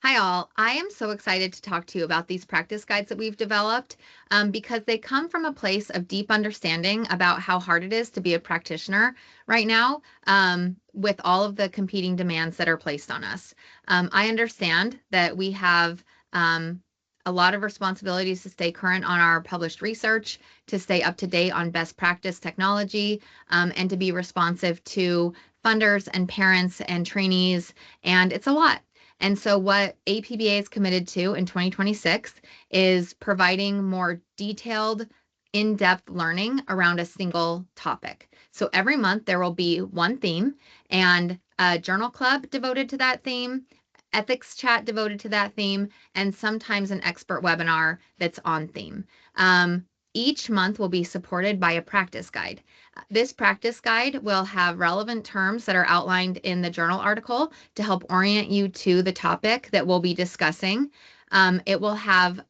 Hi all, I am so excited to talk to you about these practice guides that we've developed because they come from a place of deep understanding about how hard it is to be a practitioner right now with all of the competing demands that are placed on us. I understand that we have a lot of responsibilities to stay current on our published research, to stay up to date on best practice technology, and to be responsive to funders and parents and trainees, and it's a lot. And so what APBA is committed to in 2026 is providing more detailed, in-depth learning around a single topic. So every month there will be one theme and a journal club devoted to that theme, ethics chat devoted to that theme, and sometimes an expert webinar that's on theme. Each month will be supported by a practice guide. This practice guide will have relevant terms that are outlined in the journal article to help orient you to the topic that we'll be discussing. It will have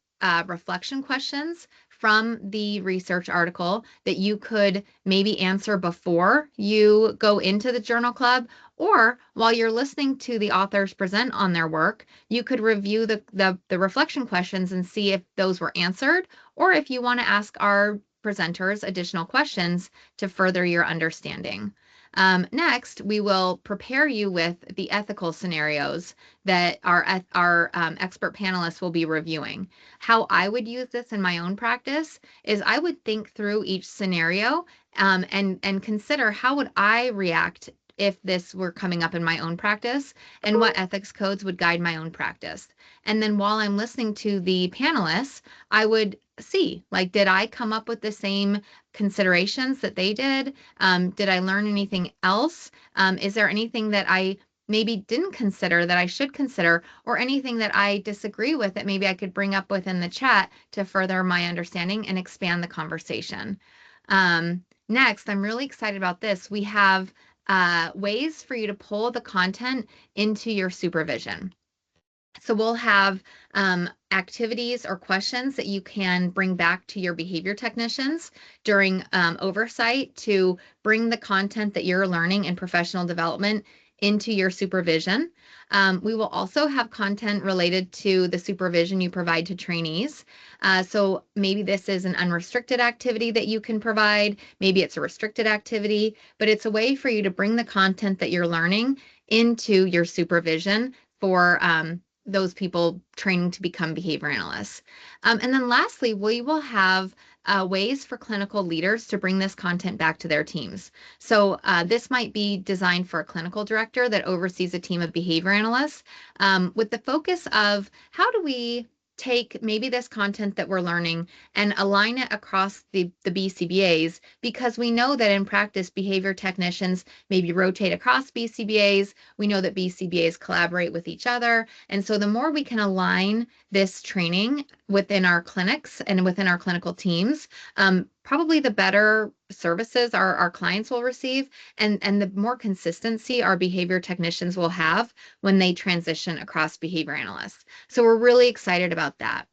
reflection questions from the research article that you could maybe answer before you go into the journal club, or while you're listening to the authors present on their work, you could review the reflection questions and see if those were answered, or if you want to ask our presenters additional questions to further your understanding. Next, we will prepare you with the ethical scenarios that our expert panelists will be reviewing. How I would use this in my own practice is I would think through each scenario and consider how would I react if this were coming up in my own practice, and what ethics codes would guide my own practice. And then while I'm listening to the panelists, I would see, like, did I come up with the same considerations that they did? Did I learn anything else? Is there anything that I maybe didn't consider that I should consider, or anything that I disagree with that maybe I could bring up within the chat to further my understanding and expand the conversation? Next, I'm really excited about this. We have ways for you to pull the content into your supervision. So we'll have activities or questions that you can bring back to your behavior technicians during oversight to bring the content that you're learning in professional development into your supervision. We will also have content related to the supervision you provide to trainees. So maybe this is an unrestricted activity that you can provide. Maybe it's a restricted activity, but it's a way for you to bring the content that you're learning into your supervision for those people training to become behavior analysts. And then lastly, we will have ways for clinical leaders to bring this content back to their teams. So this might be designed for a clinical director that oversees a team of behavior analysts with the focus of how do we take maybe this content that we're learning and align it across the BCBAs, because we know that in practice, behavior technicians maybe rotate across BCBAs. We know that BCBAs collaborate with each other. And so the more we can align this training within our clinics and within our clinical teams, probably the better services our clients will receive, and the more consistency our behavior technicians will have when they transition across behavior analysts. So we're really excited about that.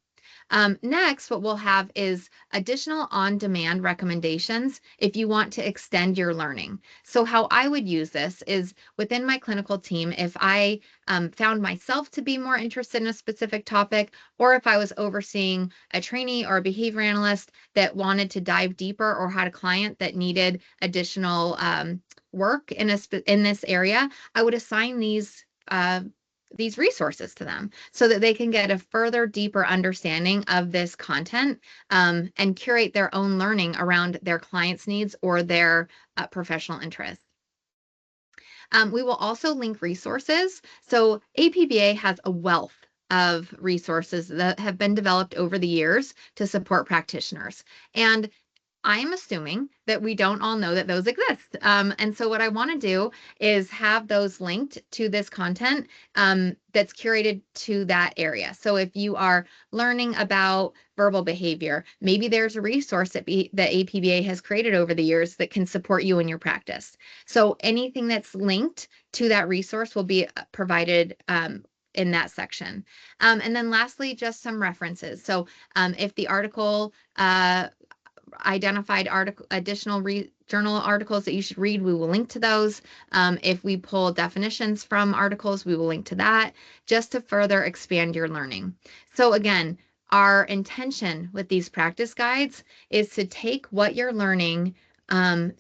Next, what we'll have is additional on-demand recommendations if you want to extend your learning. So how I would use this is within my clinical team, if I found myself to be more interested in a specific topic, or if I was overseeing a trainee or a behavior analyst that wanted to dive deeper, or had a client that needed additional work in this area, I would assign these resources to them so that they can get a further, deeper understanding of this content and curate their own learning around their clients' needs or their professional interests. We will also link resources. So APBA has a wealth of resources that have been developed over the years to support practitioners. And I'm assuming that we don't all know that those exist. And so what I want to do is have those linked to this content that's curated to that area. So if you are learning about verbal behavior, maybe there's a resource that APBA has created over the years that can support you in your practice. So anything that's linked to that resource will be provided in that section. And then lastly, just some references. So if the article identified additional journal articles that you should read, we will link to those. If we pull definitions from articles, we will link to that, just to further expand your learning. So again, our intention with these practice guides is to take what you're learning from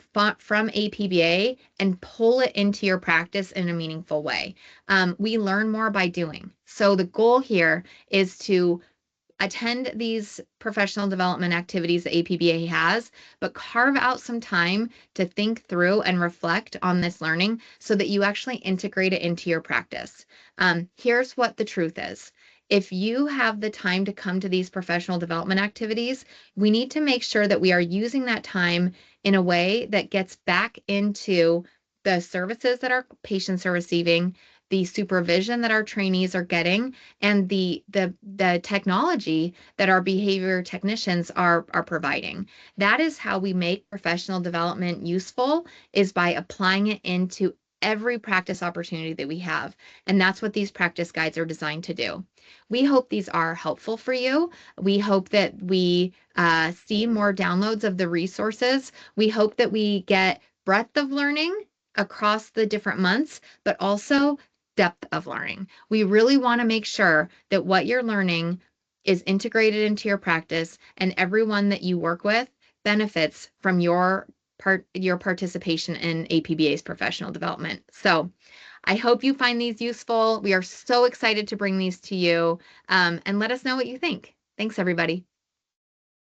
APBA and pull it into your practice in a meaningful way. We learn more by doing. So the goal here is to attend these professional development activities that APBA has, but carve out some time to think through and reflect on this learning so that you actually integrate it into your practice. Here's what the truth is. If you have the time to come to these professional development activities, we need to make sure that we are using that time in a way that gets back into the services that our patients are receiving, the supervision that our trainees are getting, and the technology that our behavior technicians are providing. That is how we make professional development useful, is by applying it into every practice opportunity that we have. And that's what these practice guides are designed to do. We hope these are helpful for you. We hope that we see more downloads of the resources. We hope that we get breadth of learning across the different months, but also depth of learning. We really want to make sure that what you're learning is integrated into your practice, and everyone that you work with benefits from your participation in APBA's professional development. So I hope you find these useful. We are so excited to bring these to you, and let us know what you think. Thanks, everybody.